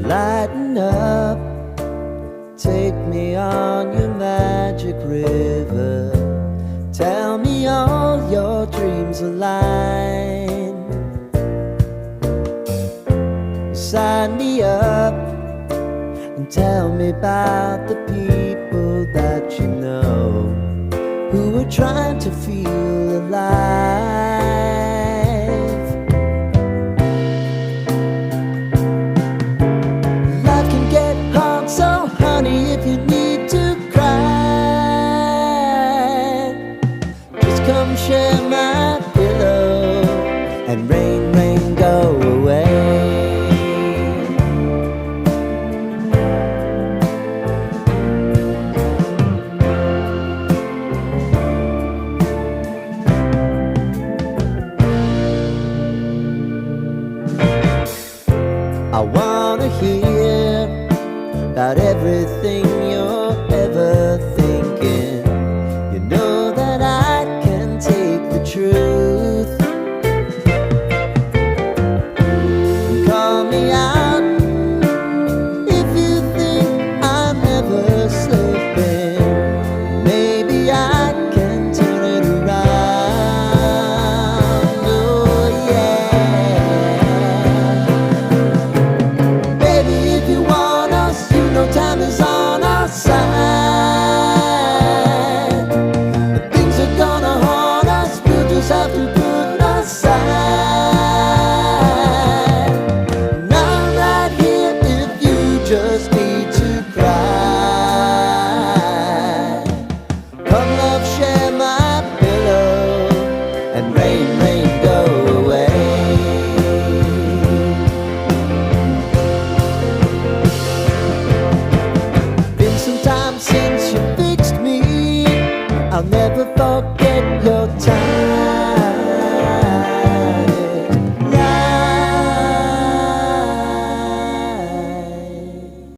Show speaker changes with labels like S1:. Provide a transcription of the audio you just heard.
S1: Lighten up, take me on your magic river. Tell me all your dreams align. Sign me up and tell me about the people that you know who are trying to feel alive. Life can get hard, so honey, if you need to cry, just come share my pillow and rain, rain, go away. I wanna hear about everything you're ever thinking. You know that I can take the truth. Call me out if you think I'm ever slipping. Maybe I can turn it around. Oh yeah. Baby, if you want us, you know time is on our side. But things are gonna haunt us, we'll just have to put aside. And I'm right here if you just need to cry. Come love, share my pillow and rain, rain, go away. Been some time since you fixed me. I'll never forget your time.